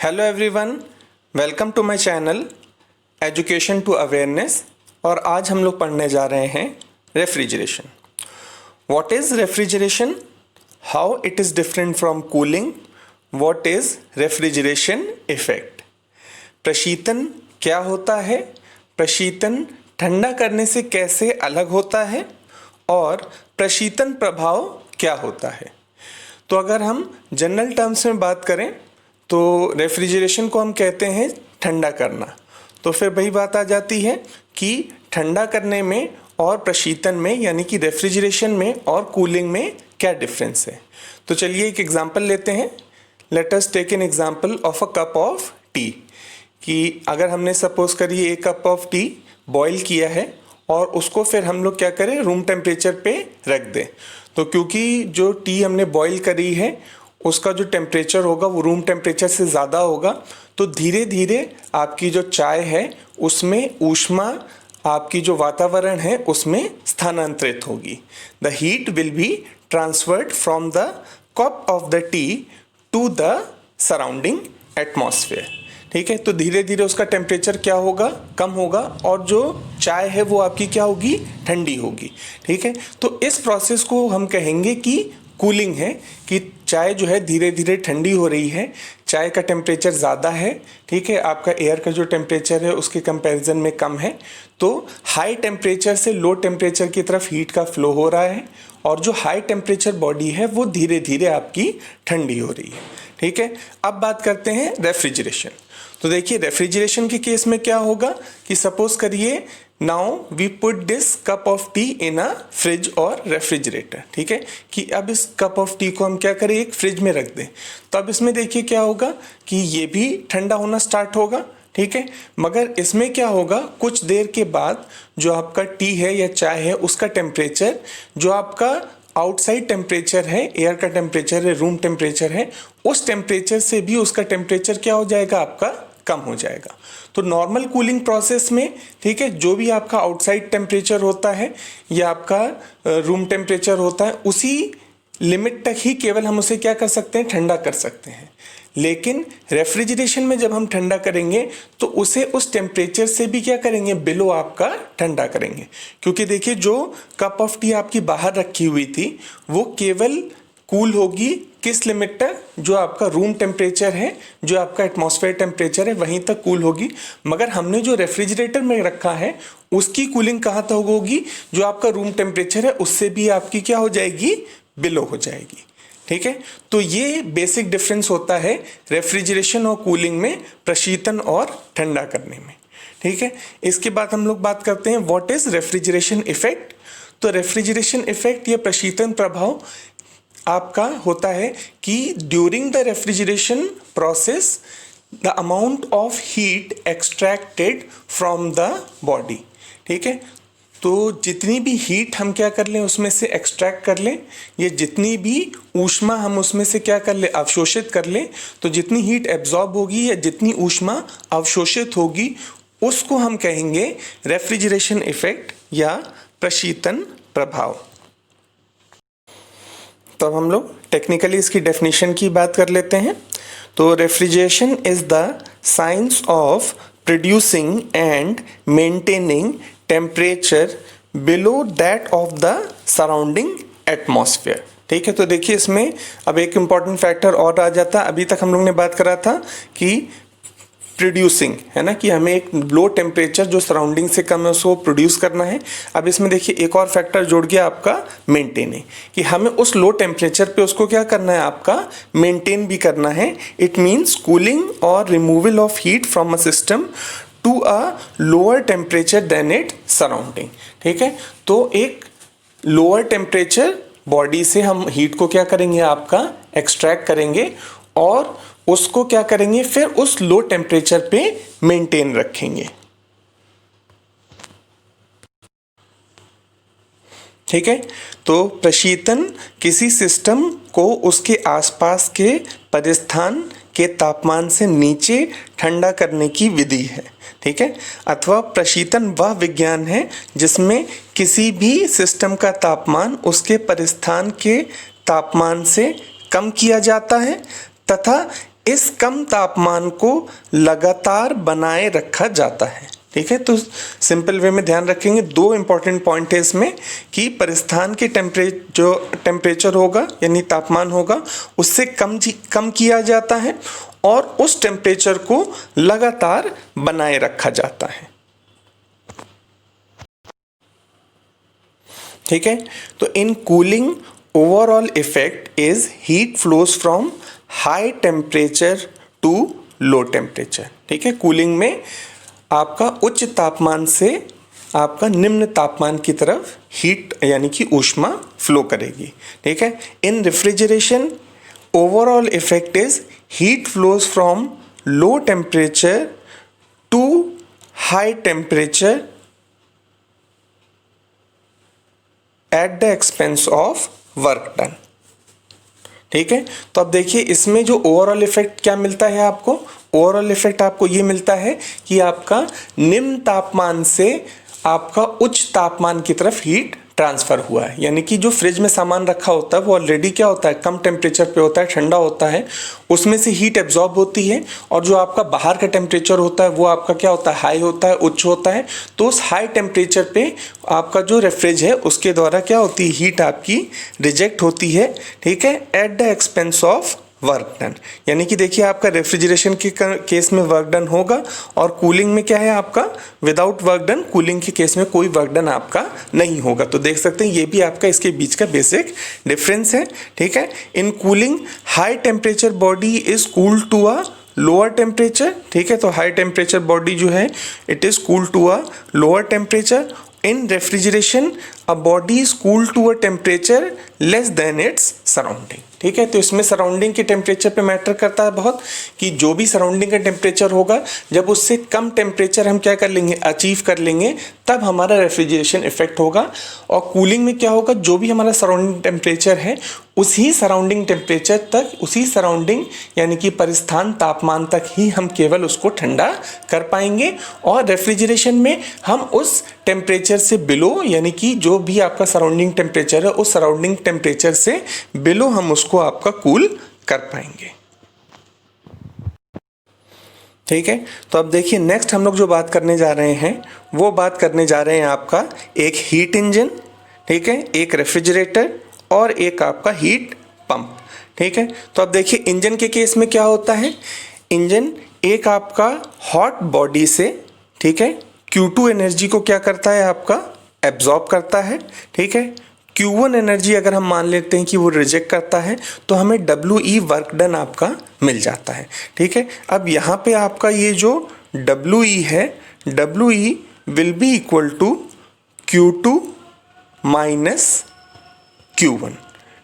Hello everyone, welcome to my channel education to awareness. और आज हम लोग पढ़ने जा रहे हैं refrigeration. What is refrigeration, how it is different from cooling, what is refrigeration effect. प्रशीतन क्या होता है, प्रशीतन ठंडा करने से कैसे अलग होता है और प्रशीतन प्रभाव क्या होता है। तो अगर हम जनरल टर्म्स में बात करें तो रेफ्रिजरेशन को हम कहते हैं ठंडा करना। तो फिर वही बात आ जाती है कि ठंडा करने में और प्रशीतन में यानी कि रेफ्रिजरेशन में और कूलिंग में क्या डिफरेंस है। तो चलिए एक एग्जांपल लेते हैं। Let us take an example of a cup of tea. कि अगर हमने सपोज करिए एक कप ऑफ टी बॉईल किया है और उसको फिर हम लोग क्या करें, रूम टेम्परेचर पे रख दें। तो क्योंकि जो टी हमने बॉईल करी है उसका जो टेम्परेचर होगा वो रूम टेम्परेचर से ज़्यादा होगा, तो धीरे धीरे आपकी जो चाय है उसमें ऊष्मा आपकी जो वातावरण है उसमें स्थानांतरित होगी। The heat will be transferred from the cup of the tea to the surrounding atmosphere. ठीक है, तो धीरे धीरे उसका टेम्परेचर क्या होगा, कम होगा और जो चाय है वो आपकी क्या होगी, ठंडी होगी। ठीक है, तो इस प्रोसेस को हम कहेंगे कि कूलिंग है, कि चाय जो है धीरे धीरे ठंडी हो रही है, चाय का टेम्परेचर ज़्यादा है। ठीक है, आपका एयर का जो टेम्परेचर है उसके कंपैरिजन में कम है, तो हाई टेम्परेचर से लो टेम्परेचर की तरफ हीट का फ्लो हो रहा है और जो हाई टेम्परेचर बॉडी है वो धीरे धीरे आपकी ठंडी हो रही है। ठीक है, अब बात करते हैं रेफ्रिजरेशन। तो देखिए रेफ्रिजरेशन के केस में क्या होगा कि सपोज करिए now we put this cup of tea in a fridge और रेफ्रिजरेटर। ठीक है, कि अब इस कप ऑफ टी को हम क्या करें, एक फ्रिज में रख दें। तो अब इसमें देखिए क्या होगा कि ये भी ठंडा होना स्टार्ट होगा। ठीक है, मगर इसमें क्या होगा, कुछ देर के बाद जो आपका टी है या चाय है उसका टेम्परेचर, जो आपका आउटसाइड टेम्परेचर है, एयर का टेम्परेचर है, रूम टेम्परेचर है, उस टेम्परेचर से भी उसका टेम्परेचर क्या हो जाएगा, आपका कम हो जाएगा। तो नॉर्मल कूलिंग प्रोसेस में, ठीक है, जो भी आपका आउटसाइड टेम्परेचर होता है या आपका रूम टेम्परेचर होता है उसी लिमिट तक ही केवल हम उसे क्या कर सकते हैं, ठंडा कर सकते हैं। लेकिन रेफ्रिजरेशन में जब हम ठंडा करेंगे तो उसे उस टेम्परेचर से भी क्या करेंगे, बिलो आपका ठंडा करेंगे। क्योंकि देखिए जो कप ऑफ टी आपकी बाहर रखी हुई थी वो केवल कूल होगी किस लिमिट तक, जो आपका रूम टेम्परेचर है, जो आपका एटमॉस्फेयर टेम्परेचर है वहीं तक कूल होगी। मगर हमने जो रेफ्रिजरेटर में रखा है उसकी कूलिंग कहाँ तक होगी, जो आपका रूम टेम्परेचर है उससे भी आपकी क्या हो जाएगी, बिलो हो जाएगी। ठीक है, तो ये बेसिक डिफरेंस होता है रेफ्रिजरेशन और कूलिंग में, प्रशीतन और ठंडा करने में। ठीक है, इसके बाद हम लोग बात करते हैं व्हाट इज रेफ्रिजरेशन इफेक्ट। तो रेफ्रिजरेशन इफेक्ट या प्रशीतन प्रभाव आपका होता है कि during the refrigeration process the amount of heat extracted from the body. ठीक है, तो जितनी भी हीट हम क्या कर लें उसमें से एक्सट्रैक्ट कर लें, या जितनी भी ऊष्मा हम उसमें से क्या कर लें, अवशोषित कर लें, तो जितनी हीट एब्जॉर्ब होगी या जितनी ऊष्मा अवशोषित होगी उसको हम कहेंगे रेफ्रिजरेशन इफेक्ट या प्रशीतन प्रभाव। तो अब हम लोग टेक्निकली इसकी डेफिनेशन की बात कर लेते हैं। तो refrigeration is the science of producing and maintaining temperature below that of the surrounding atmosphere. ठीक है, तो देखिए इसमें अब एक इम्पॉर्टेंट फैक्टर और आ जाता है। अभी तक हम लोग ने बात करा था कि प्रोड्यूसिंग है ना, कि हमें एक लो टेम्परेचर जो सराउंडिंग से कम है उसको प्रोड्यूस करना है। अब इसमें देखिए एक और फैक्टर जोड़ गया आपका मेंटेनिंग, कि हमें उस लो टेम्परेचर पे उसको क्या करना है, आपका मेंटेन भी करना है। इट मीन्स कूलिंग और removal of heat from a system to a lower temperature then it surrounding. ठीक है, तो एक लोअर टेम्परेचर बॉडी से हम हीट को क्या करेंगे, आपका एक्सट्रैक्ट करेंगे और उसको क्या करेंगे, फिर उस लो टेम्परेचर पे मेंटेन रखेंगे। ठीक है, तो प्रशीतन किसी सिस्टम को उसके आसपास के परिस्थान के तापमान से नीचे ठंडा करने की विधि है। ठीक है, अथवा प्रशीतन वह विज्ञान है जिसमें किसी भी सिस्टम का तापमान उसके परिस्थान के तापमान से कम किया जाता है तथा इस कम तापमान को लगातार बनाए रखा जाता है। ठीक है, तो सिंपल वे में ध्यान रखेंगे, दो इंपॉर्टेंट पॉइंट है इसमें कि परिस्थान के जो टेम्परेचर होगा यानी तापमान होगा उससे कम किया जाता है और उस टेम्परेचर को लगातार बनाए रखा जाता है। ठीक है, तो in cooling overall effect is heat flows from high temperature to low temperature. ठीक है, कूलिंग में आपका उच्च तापमान से आपका निम्न तापमान की तरफ हीट यानी कि ऊष्मा फ्लो करेगी। ठीक है, in refrigeration overall effect is heat flows from low temperature to high temperature at the expense of work done. ठीक है, तो अब देखिए इसमें जो ओवरऑल इफेक्ट क्या मिलता है आपको, ओवरऑल इफेक्ट आपको ये मिलता है कि आपका निम्न तापमान से आपका उच्च तापमान की तरफ हीट ट्रांसफ़र हुआ है। यानी कि जो फ्रिज में सामान रखा होता है वो ऑलरेडी क्या होता है, कम टेम्परेचर पे होता है, ठंडा होता है, उसमें से हीट एब्जॉर्ब होती है और जो आपका बाहर का टेम्परेचर होता है वो आपका क्या होता है, हाई होता है, उच्च होता है। तो उस हाई टेम्परेचर पे आपका जो रेफ्रिज है उसके द्वारा क्या होती है, हीट आपकी रिजेक्ट होती है। ठीक है, eight the expense of work done. यानी कि देखिए आपका रेफ्रिजरेशन के केस में वर्क डन होगा और कूलिंग में क्या है आपका विदाउट वर्क डन, कूलिंग के केस में कोई वर्क डन आपका नहीं होगा। तो देख सकते हैं ये भी आपका इसके बीच का बेसिक डिफरेंस है। ठीक है, in cooling high temperature body is cool to a lower temperature. ठीक है, तो हाई टेम्परेचर बॉडी जो है it is cool to a lower temperature. In refrigeration a body is cool to a temperature less than its surrounding. ठीक है, तो इसमें surrounding के टेम्परेचर पे मैटर करता है बहुत कि जो भी सराउंडिंग का टेम्परेचर होगा जब उससे कम टेम्परेचर हम क्या कर लेंगे, अचीव कर लेंगे, तब हमारा रेफ्रिजरेशन इफेक्ट होगा। और कूलिंग में क्या होगा, जो भी हमारा सराउंडिंग टेम्परेचर है उसी सराउंडिंग टेम्परेचर तक, उसी सराउंडिंग यानी कि परिस्थान तापमान तक ही हम केवल उसको ठंडा कर पाएंगे। और रेफ्रिजरेशन में हम उस टेम्परेचर से बिलो यानी कि जो भी आपका सराउंडिंग टेम्परेचर है उस सराउंडिंग टेम्परेचर से बिलो हम उसको आपका कूल कर पाएंगे। ठीक है, तो अब देखिए नेक्स्ट हम लोग जो बात करने जा रहे हैं वो बात करने जा रहे हैं आपका एक हीट इंजन, ठीक है, एक रेफ्रिजरेटर और एक आपका हीट पंप। ठीक है, तो अब देखिए इंजन के केस में क्या होता है, इंजन एक आपका हॉट बॉडी से, ठीक है, Q2 एनर्जी को क्या करता है आपका एब्जॉर्ब करता है। ठीक है, Q1 एनर्जी अगर हम मान लेते हैं कि वो रिजेक्ट करता है तो हमें WE वर्क डन आपका मिल जाता है। ठीक है, अब यहाँ पे आपका ये जो WE है, WE will be equal to Q2 minus Q1।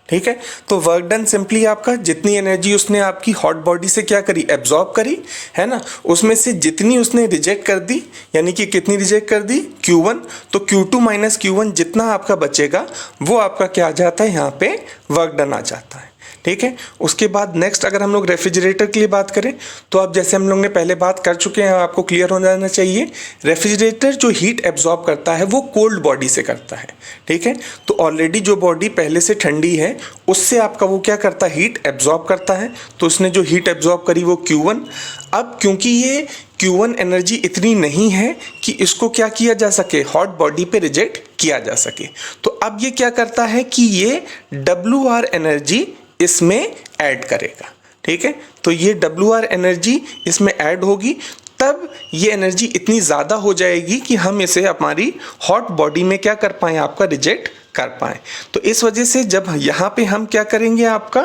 ठीक है, तो वर्क डन सिंपली आपका जितनी एनर्जी उसने आपकी हॉट बॉडी से क्या करी, एब्जॉर्ब करी, है ना, उसमें से जितनी उसने रिजेक्ट कर दी, यानी कि कितनी रिजेक्ट कर दी, Q1, तो Q2 माइनस Q1 जितना आपका बचेगा वो आपका क्या आ जाता है, यहाँ पे वर्क डन आ जाता है। ठीक है, उसके बाद नेक्स्ट अगर हम लोग रेफ्रिजरेटर के लिए बात करें तो अब जैसे हम लोग ने पहले बात कर चुके हैं, आपको क्लियर हो जाना चाहिए, रेफ्रिजरेटर जो हीट एब्जॉर्ब करता है वो कोल्ड बॉडी से करता है। ठीक है, तो ऑलरेडी जो बॉडी पहले से ठंडी है उससे आपका वो क्या करता है, हीट एब्जॉर्ब करता है। तो उसने जो हीट एब्जॉर्ब करी वो Q1। अब क्योंकि ये Q1 एनर्जी इतनी नहीं है कि इसको क्या किया जा सके, हॉट बॉडी पे रिजेक्ट किया जा सके, तो अब ये क्या करता है कि ये WR एनर्जी इसमें ऐड करेगा। ठीक है, तो ये WR एनर्जी इसमें ऐड होगी, तब ये एनर्जी इतनी ज़्यादा हो जाएगी कि हम इसे हमारी हॉट बॉडी में क्या कर पाएँ, आपका रिजेक्ट कर पाएँ। तो इस वजह से जब यहाँ पे हम क्या करेंगे, आपका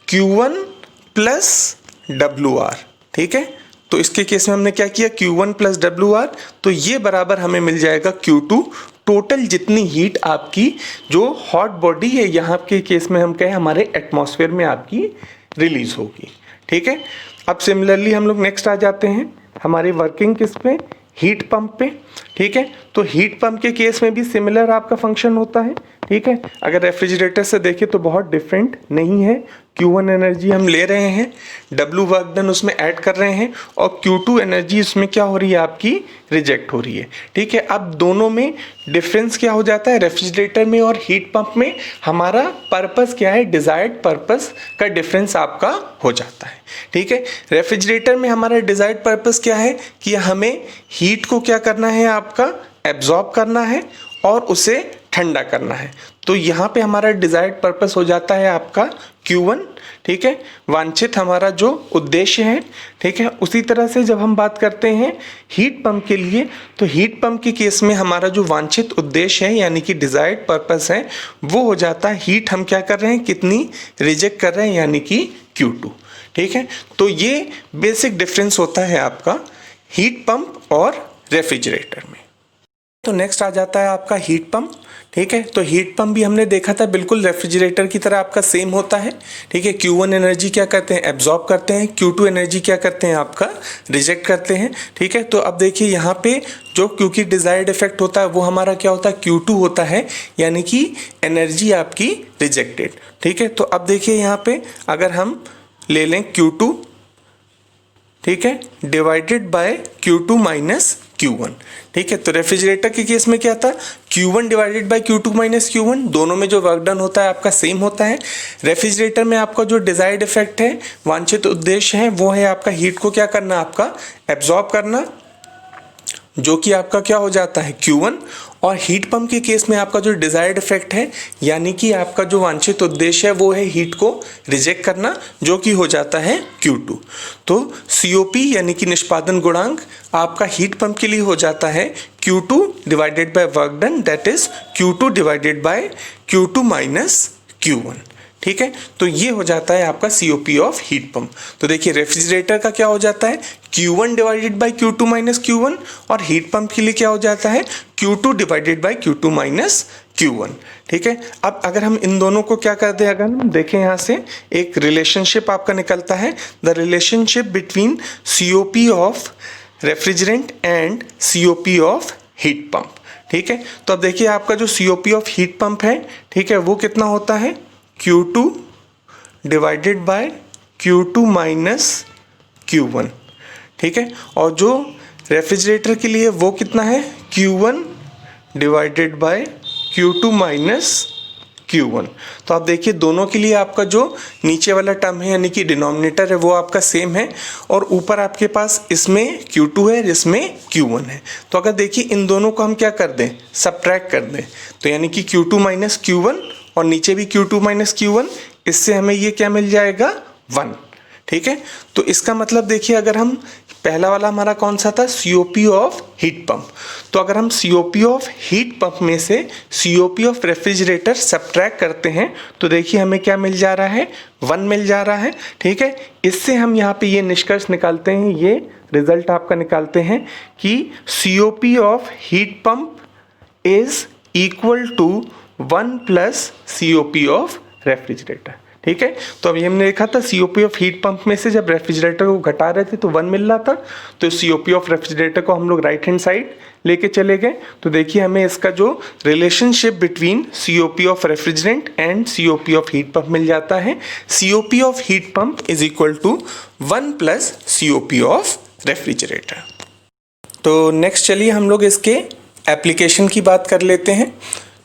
Q1 प्लस WR, ठीक है, तो इसके केस में हमने क्या किया, Q1 प्लस WR, तो ये बराबर हमें मिल जाएगा Q2। टोटल जितनी हीट आपकी जो हॉट बॉडी है यहाँ के केस में हम कहें हमारे एटमॉस्फेयर में आपकी रिलीज होगी। ठीक है, अब सिमिलरली हम लोग नेक्स्ट आ जाते हैं हमारे वर्किंग किस पे, हीट पंप पे। ठीक है, तो हीट पंप के केस में भी सिमिलर आपका फंक्शन होता है। ठीक है। अगर रेफ्रिजरेटर से देखें तो बहुत डिफरेंट नहीं है। Q1 एनर्जी हम ले रहे हैं, W वर्क डन उसमें ऐड कर रहे हैं, और Q2 एनर्जी उसमें क्या हो रही है, आपकी रिजेक्ट हो रही है। ठीक है, अब दोनों में डिफरेंस क्या हो जाता है, रेफ्रिजरेटर में और हीट पंप में हमारा पर्पस क्या है, डिजायर्ड पर्पस का डिफरेंस आपका हो जाता है। ठीक है, रेफ्रिजरेटर में हमारा डिजायर्ड पर्पस क्या है कि हमें हीट को क्या करना है, आपका एब्जॉर्ब करना है और उसे ठंडा करना है। तो यहाँ पे हमारा डिजायर्ड पर्पस हो जाता है आपका Q1। ठीक है, वांछित हमारा जो उद्देश्य है। ठीक है, उसी तरह से जब हम बात करते हैं हीट पंप के लिए, तो हीट पंप के केस में हमारा जो वांछित उद्देश्य है यानी कि डिजायर्ड पर्पस है, वो हो जाता है हीट हम क्या कर रहे हैं, कितनी रिजेक्ट कर रहे हैं, यानी कि Q2। ठीक है, तो ये बेसिक डिफरेंस होता है आपका हीट पंप और रेफ्रिजरेटर में। तो नेक्स्ट आ जाता है आपका हीट पंप। ठीक है, तो हीट पंप भी हमने देखा था बिल्कुल रेफ्रिजरेटर की तरह आपका सेम होता है। ठीक है, Q1 एनर्जी क्या करते हैं, एब्जॉर्ब करते हैं, Q2 एनर्जी क्या करते हैं, आपका रिजेक्ट करते हैं। ठीक है, तो अब देखिए यहाँ पे जो क्योंकि डिजायर्ड इफेक्ट होता है वो हमारा क्या होता है, Q2 होता है, यानी कि एनर्जी आपकी रिजेक्टेड। ठीक है, तो अब देखिए यहाँ पे अगर हम ले लें Q2, ठीक है, divided by Q2 minus Q1। ठीक है, तो रेफ्रिजरेटर के केस में क्या था, Q1 divided by Q2 minus Q1, दोनों में जो वर्क डन होता है आपका सेम होता है। रेफ्रिजरेटर में आपका जो डिजायर्ड इफेक्ट है, वांछित उद्देश्य है, वो है आपका हीट को क्या करना, आपका एब्जॉर्ब करना, जो कि आपका क्या हो जाता है Q1। और हीट पंप के केस में आपका जो डिजायर्ड इफेक्ट है, यानी कि आपका जो वांछित उद्देश्य है, वो है हीट को रिजेक्ट करना, जो कि हो जाता है Q2। तो COP यानी कि निष्पादन गुणांक आपका हीट पंप के लिए हो जाता है Q2 divided by work done, that is Q2 divided by Q2 minus Q1। ठीक है, तो ये हो जाता है आपका COP ऑफ हीट पंप। तो देखिए रेफ्रिजरेटर का क्या हो जाता है, Q1 divided by Q2 minus Q1, और हीट पंप के लिए क्या हो जाता है, Q2 divided by Q2 minus Q1। ठीक है, अब अगर हम इन दोनों को क्या कर दें, अगर हम देखें यहाँ से एक रिलेशनशिप आपका निकलता है, the relationship between COP of refrigerant and COP of heat pump. ठीक है, तो अब देखिए आपका जो COP ऑफ हीट पंप है, ठीक है, वो कितना होता है, Q2 divided by Q2 minus Q1। ठीक है, और जो रेफ्रिजरेटर के लिए वो कितना है, Q1 divided by Q2 minus Q1। तो आप देखिए दोनों के लिए आपका जो नीचे वाला टर्म है यानी कि डिनोमिनेटर है, वो आपका सेम है, और ऊपर आपके पास इसमें Q2 है जिसमें Q1 है। तो अगर देखिए इन दोनों को हम क्या कर दें, सबट्रैक्ट कर दें, तो यानी कि Q2 माइनस Q1 और नीचे भी Q2 माइनस Q1, इससे हमें ये क्या मिल जाएगा, 1। ठीक है, तो इसका मतलब देखिए अगर हम पहला वाला हमारा कौन सा था, COP ऑफ हीट पंप, तो अगर हम COP ऑफ हीट पंप में से COP ऑफ रेफ्रिजरेटर सबट्रैक्ट करते हैं, तो देखिए हमें क्या मिल जा रहा है, 1 मिल जा रहा है। ठीक है, इससे हम यहाँ पे ये निष्कर्ष निकालते हैं, ये रिजल्ट आपका निकालते हैं कि COP of heat pump is equal to 1 plus COP of refrigerator. ठीक है, तो अभी हमने देखा था COP ऑफ हीट पंप में से जब रेफ्रिजरेटर को घटा रहे थे तो 1 मिल रहा था, तो COP ऑफ रेफ्रिजरेटर को हम लोग राइट हैंड साइड लेके चले गए। तो देखिए हमें इसका जो relationship between COP of refrigerant and COP of heat pump मिल जाता है, COP of heat pump is equal to 1 plus COP of refrigerator. तो नेक्स्ट चलिए हम लोग इसके एप्लीकेशन की बात कर लेते हैं।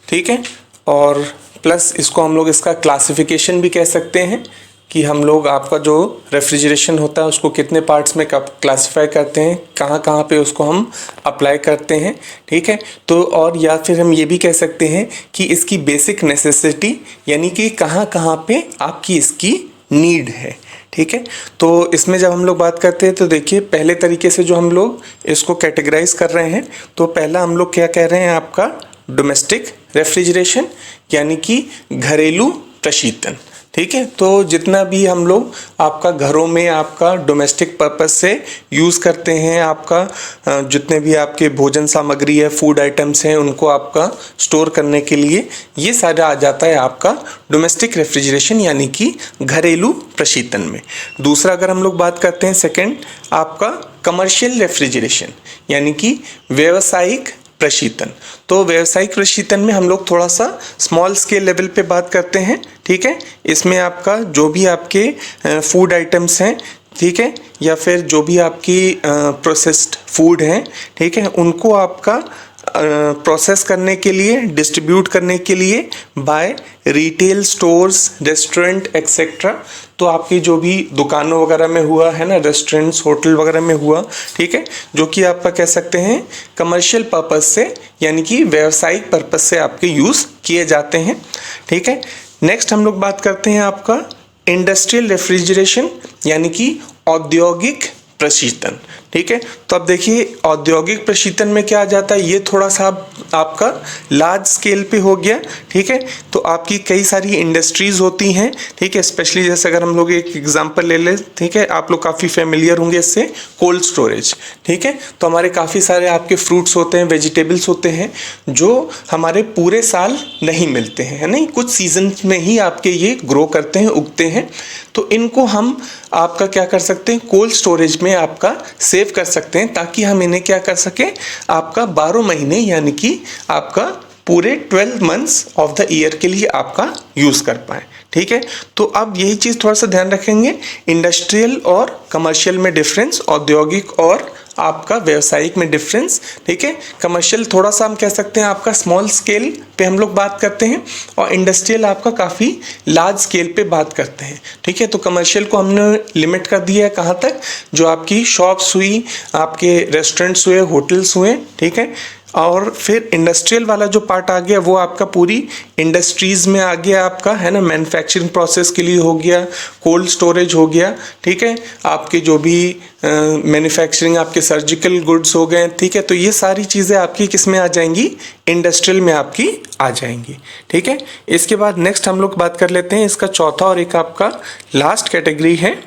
ठीक है, और प्लस इसको हम लोग इसका क्लासिफिकेशन भी कह सकते हैं कि हम लोग आपका जो रेफ्रिजरेशन होता है उसको कितने पार्ट्स में क्लासिफाई करते हैं, कहाँ कहाँ पे उसको हम अप्लाई करते हैं। ठीक है, तो और या फिर हम ये भी कह सकते हैं कि इसकी बेसिक नेसेसिटी यानी कि कहाँ कहाँ पे आपकी इसकी नीड है। ठीक है, तो इसमें जब हम लोग बात करते हैं तो देखिए पहले तरीके से जो हम लोग इसको कैटेगराइज कर रहे हैं, तो पहला हम लोग क्या कह रहे हैं, आपका डोमेस्टिक रेफ्रिजरेशन यानी कि घरेलू प्रशीतन। ठीक है, तो जितना भी हम लोग आपका घरों में आपका डोमेस्टिक पर्पस से यूज़ करते हैं, आपका जितने भी आपके भोजन सामग्री है, फूड आइटम्स हैं, उनको आपका स्टोर करने के लिए ये सारा आ जाता है आपका डोमेस्टिक रेफ्रिजरेशन यानी कि घरेलू प्रशीतन में। दूसरा अगर हम लोग बात करते हैं सेकेंड, आपका कमर्शियल रेफ्रिजरेशन यानी कि व्यावसायिक प्रशीतन। तो व्यावसायिक प्रशीतन में हम लोग थोड़ा सा स्मॉल स्केल लेवल पे बात करते हैं, ठीक है। इसमें आपका जो भी आपके फूड आइटम्स हैं, ठीक है, या फिर जो भी आपकी प्रोसेस्ड फूड हैं, ठीक है, उनको आपका प्रोसेस करने के लिए, डिस्ट्रीब्यूट करने के लिए by retail stores, restaurant etcetera. तो आपकी जो भी दुकानों वगैरह में हुआ है ना, रेस्टोरेंट्स, होटल वगैरह में हुआ, ठीक है, जो कि आपका कह सकते हैं कमर्शियल पर्पस से, यानी कि व्यावसायिक पर्पस से आपके यूज़ किए जाते हैं, ठीक है। नेक्स्ट हम लोग बात करते हैं आपका इंडस्ट्रियल रेफ्रिजरेशन, यानी कि औद्योगिक प्रशीतन, ठीक है। तो अब देखिए औद्योगिक प्रशीतन में क्या आ जाता है, ये थोड़ा सा आपका लार्ज स्केल पे हो गया, ठीक है। तो आपकी कई सारी इंडस्ट्रीज़ होती हैं, ठीक है। स्पेशली जैसे अगर हम लोग एक एग्जांपल ले लें, ठीक है, आप लोग काफ़ी फेमिलियर होंगे इससे, कोल्ड स्टोरेज, ठीक है। तो हमारे काफ़ी सारे आपके फ्रूट्स होते हैं, वेजिटेबल्स होते हैं जो हमारे पूरे साल नहीं मिलते हैं, है नहीं, कुछ सीजन में ही आपके ये ग्रो करते हैं, उगते हैं। तो इनको हम आपका क्या कर सकते हैं, कोल्ड स्टोरेज में आपका सेव कर सकते हैं, ताकि हम इन्हें क्या कर सकें, आपका 12 महीने यानी कि आपका पूरे 12 मंथ्स ऑफ द ईयर के लिए आपका यूज़ कर पाएँ, ठीक है। तो अब यही चीज़ थोड़ा सा ध्यान रखेंगे, इंडस्ट्रियल और कमर्शियल में डिफरेंस, औद्योगिक और आपका व्यावसायिक में डिफरेंस, ठीक है। कमर्शियल थोड़ा सा हम कह सकते हैं आपका स्मॉल स्केल पे हम लोग बात करते हैं, और इंडस्ट्रियल आपका काफ़ी लार्ज स्केल पे बात करते हैं, ठीक है। तो कमर्शियल को हमने लिमिट कर दिया है कहाँ तक, जो आपकी शॉप्स हुई, आपके रेस्टोरेंट्स हुए, होटल्स हुए, ठीक है। और फिर इंडस्ट्रियल वाला जो पार्ट आ गया वो आपका पूरी इंडस्ट्रीज़ में आ गया आपका, है ना, मैन्युफैक्चरिंग प्रोसेस के लिए हो गया, कोल्ड स्टोरेज हो गया, ठीक है। आपके जो भी मैन्युफैक्चरिंग, आपके सर्जिकल गुड्स हो गए, ठीक है। तो ये सारी चीज़ें आपकी किस में आ जाएंगी, इंडस्ट्रियल में आपकी आ जाएंगी, ठीक है। इसके बाद नेक्स्ट हम लोग बात कर लेते हैं इसका चौथा और एक आपका लास्ट कैटेगरी है,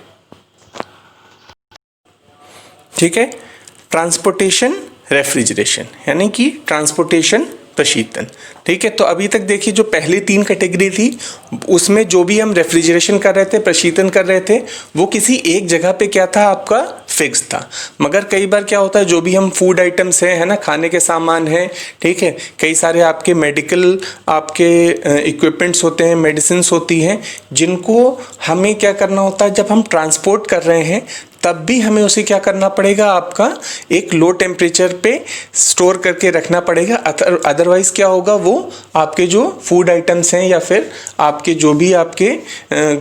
ठीक है, ट्रांसपोर्टेशन रेफ्रिजरेशन, यानी कि ट्रांसपोर्टेशन प्रशीतन, ठीक है। तो अभी तक देखिए जो पहली 3 कैटेगरी थी उसमें जो भी हम रेफ्रिजरेशन कर रहे थे, प्रशीतन कर रहे थे, वो किसी एक जगह पे क्या था, आपका फिक्स था। मगर कई बार क्या होता है, जो भी हम फूड आइटम्स हैं, है ना, खाने के सामान हैं, ठीक है, कई सारे आपके मेडिकल आपके इक्विपमेंट्स होते हैं, मेडिसिन्स होती हैं, जिनको हमें क्या करना होता है, जब हम ट्रांसपोर्ट कर रहे हैं तब भी हमें उसे क्या करना पड़ेगा, आपका एक लो टेम्परेचर पे स्टोर करके रखना पड़ेगा। अदरवाइज़ क्या होगा, वो आपके जो फूड आइटम्स हैं या फिर आपके जो भी आपके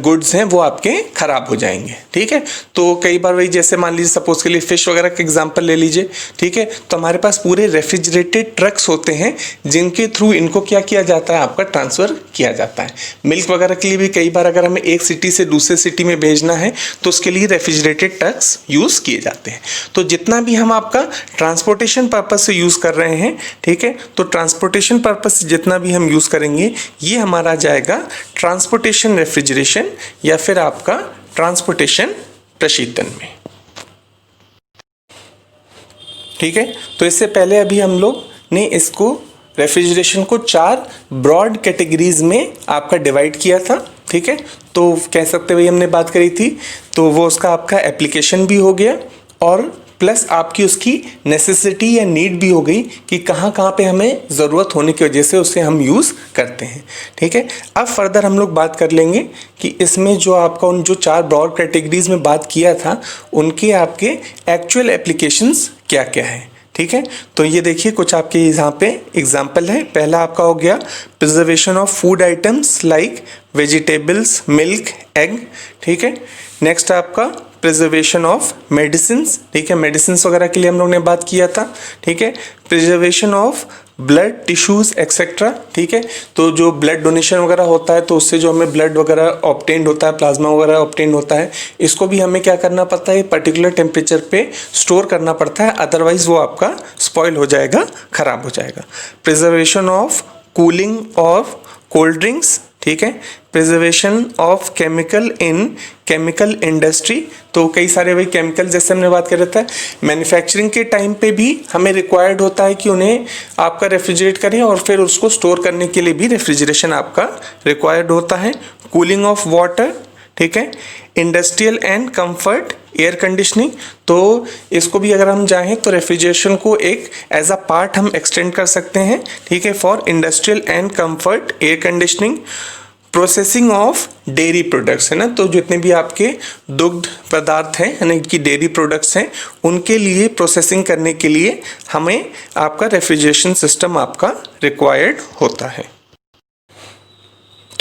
गुड्स हैं वो आपके ख़राब हो जाएंगे, ठीक है। तो कई बार वही जैसे मान लीजिए सपोज़ के लिए फ़िश वगैरह का एग्जांपल ले लीजिए, ठीक है। तो हमारे पास पूरे रेफ्रिजरेटेड ट्रक्स होते हैं जिनके थ्रू इनको क्या किया जाता है, आपका ट्रांसफ़र किया जाता है। मिल्क वगैरह के लिए भी कई बार अगर हमें एक सिटी से दूसरे सिटी में भेजना है तो उसके लिए रेफ्रिजरेटेड यूज़ किए जाते हैं। तो जितना भी हम आपका ट्रांसपोर्टेशन पर्पस से यूज़ कर रहे हैं, ठीक है, तो ट्रांसपोर्टेशन पर्पस से जितना भी हम यूज़ करेंगे ये हमारा जाएगा ट्रांसपोर्टेशन रेफ्रिजरेशन या फिर आपका ट्रांसपोर्टेशन प्रशीतन में, ठीक है। तो इससे पहले अभी हम लोग ने इसको रेफ्रिजरेशन को 4 ब्रॉड कैटेगरीज में आपका डिवाइड किया था, ठीक है। तो कह सकते भाई हमने बात करी थी, तो वो उसका आपका एप्लीकेशन भी हो गया और प्लस आपकी उसकी नेसेसिटी या नीड भी हो गई कि कहाँ कहाँ पे हमें ज़रूरत होने की वजह से उसे हम यूज़ करते हैं, ठीक है। अब फर्दर हम लोग बात कर लेंगे कि इसमें जो आपका उन जो 4 ब्रॉड कैटेगरीज में बात किया था उनके आपके एक्चुअल एप्लीकेशंस क्या क्या हैं, ठीक है। तो ये देखिए कुछ आपके यहाँ पे एग्जाम्पल है। पहला आपका हो गया preservation of food items like vegetables, milk, egg, ठीक है। नेक्स्ट आपका प्रिजर्वेशन ऑफ मेडिसिन्स, ठीक है, मेडिसिन्स वगैरह के लिए हम लोग ने बात किया था, ठीक है। Preservation of blood tissues etcetera, ठीक है। तो जो ब्लड डोनेशन वगैरह होता है तो उससे जो हमें ब्लड वगैरह ऑब्टेन्ड होता है, प्लाज्मा वगैरह ऑब्टेन्ड होता है, इसको भी हमें क्या करना पड़ता है, पर्टिकुलर टेम्परेचर पे स्टोर करना पड़ता है, अदरवाइज़ वो आपका स्पॉइल हो जाएगा, ख़राब हो जाएगा। Preservation of cooling of cold drinks, ठीक है। Preservation of chemical in chemical industry, तो कई सारे वही केमिकल जैसे हमने बात कर रहा था, मैन्युफैक्चरिंग के टाइम पे भी हमें रिक्वायर्ड होता है कि उन्हें आपका रेफ्रिजरेट करें और फिर उसको स्टोर करने के लिए भी रेफ्रिजरेशन आपका रिक्वायर्ड होता है। कूलिंग ऑफ वाटर, ठीक है। Industrial and comfort air conditioning, तो इसको भी अगर हम चाहें तो रेफ्रिजरेशन को एक एज अ पार्ट हम एक्सटेंड कर सकते हैं, ठीक है, for industrial and comfort air conditioning. Processing of dairy products है ना, तो जितने भी आपके दुग्ध पदार्थ हैं यानी कि डेयरी प्रोडक्ट्स हैं उनके लिए प्रोसेसिंग करने के लिए हमें आपका रेफ्रिजरेशन सिस्टम आपका रिक्वायर्ड होता है।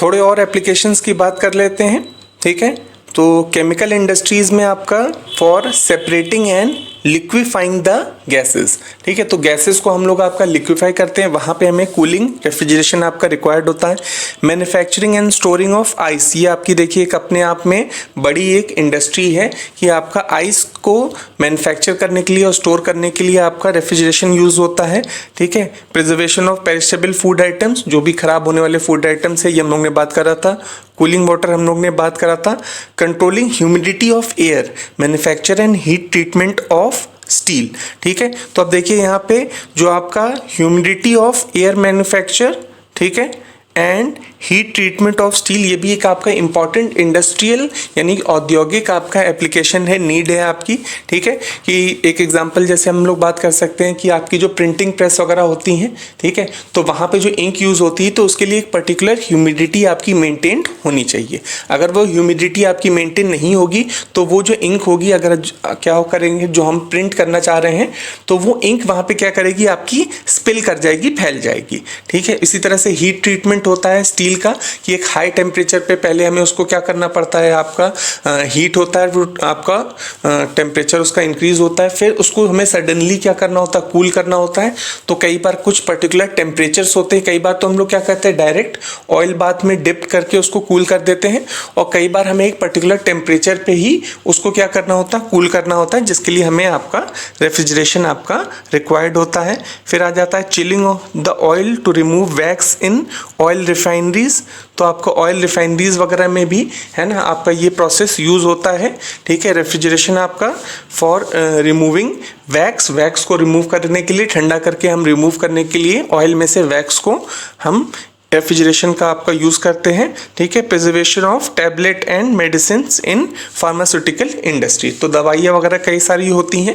थोड़े और एप्लीकेशंस की बात कर लेते हैं, ठीक है। तो केमिकल इंडस्ट्रीज़ में आपका for separating and liquefying the gases, ठीक है, तो गैसेस को हम लोग आपका लिक्विफाई करते हैं, वहाँ पे हमें कूलिंग रेफ्रिजरेशन आपका रिक्वायर्ड होता है। Manufacturing and storing of ice, ये आपकी देखिए एक अपने आप में बड़ी एक इंडस्ट्री है कि आपका आइस को मैन्युफैक्चर करने के लिए और स्टोर करने के लिए आपका रेफ्रिजरेशन यूज़ होता है, ठीक है। Preservation of perishable food items, जो भी खराब होने वाले फूड आइटम्स है ये हम लोग ने बात करा था। कूलिंग वाटर हम लोग ने बात करा था। Controlling humidity of air, manufacture and heat treatment of steel, ठीक है। तो अब देखिए यहाँ पे जो आपका ह्यूमिडिटी ऑफ एयर मैन्युफैक्चर, ठीक है, and heat treatment of steel, ये भी एक आपका इंपॉर्टेंट इंडस्ट्रियल यानी औद्योगिक आपका एप्लीकेशन है, नीड है आपकी, ठीक है। कि एक एग्जांपल जैसे हम लोग बात कर सकते हैं कि आपकी जो प्रिंटिंग प्रेस वगैरह होती हैं, ठीक है, तो वहाँ पे जो इंक यूज़ होती है तो उसके लिए एक पर्टिकुलर ह्यूमिडिटी आपकी मेंटेन होनी चाहिए। अगर वो ह्यूमिडिटी आपकी मेंटेन नहीं होगी तो वो जो इंक होगी, अगर क्या करेंगे जो हम प्रिंट करना चाह रहे हैं तो वो इंक वहाँ पर क्या करेगी, आपकी स्पिल कर जाएगी, फैल जाएगी, ठीक है। इसी तरह से हीट ट्रीटमेंट होता है स्टील का कि एक हाई टेम्परेचर पे पहले हमें उसको क्या करना पड़ता है, आपका हीट होता है, वो आपका टेम्परेचर उसका इंक्रीज होता है, फिर उसको हमें सडनली क्या करना होता है, कूल करना होता है। तो कई बार कुछ पर्टिकुलर टेम्परेचर्स होते हैं, कई बार तो हम लोग क्या करते हैं डायरेक्ट ऑयल बाथ में डिप करके उसको कूल कर देते हैं, और कई बार हमें एक पर्टिकुलर टेम्परेचर पे ही उसको क्या करना होता है, कूल करना होता है, जिसके लिए हमें आपका रेफ्रिजरेशन आपका रिक्वायर्ड होता है। फिर आ जाता है chilling of the oil to remove wax in oil refineries, तो आपका ऑयल रिफाइनरीज वगैरह में भी है ना आपका ये प्रोसेस यूज़ होता है, ठीक है। रेफ्रिजरेशन आपका फॉर रिमूविंग वैक्स को रिमूव करने के लिए, ठंडा करके हम रिमूव करने के लिए ऑयल में से वैक्स को हम रेफ्रिजरेशन का आपका यूज़ करते हैं, ठीक है। Preservation of tablet and medicines in pharmaceutical industry, तो दवाइयाँ वगैरह कई सारी होती हैं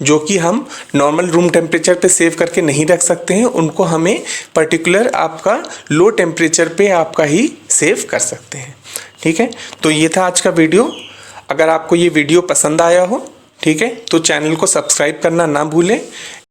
जो कि हम नॉर्मल रूम टेम्परेचर पे सेव करके नहीं रख सकते हैं, उनको हमें पर्टिकुलर आपका लो टेम्परेचर पे आपका ही सेव कर सकते हैं, ठीक है। तो ये था आज का वीडियो। अगर आपको ये वीडियो पसंद आया हो, ठीक है, तो चैनल को सब्सक्राइब करना ना भूलें।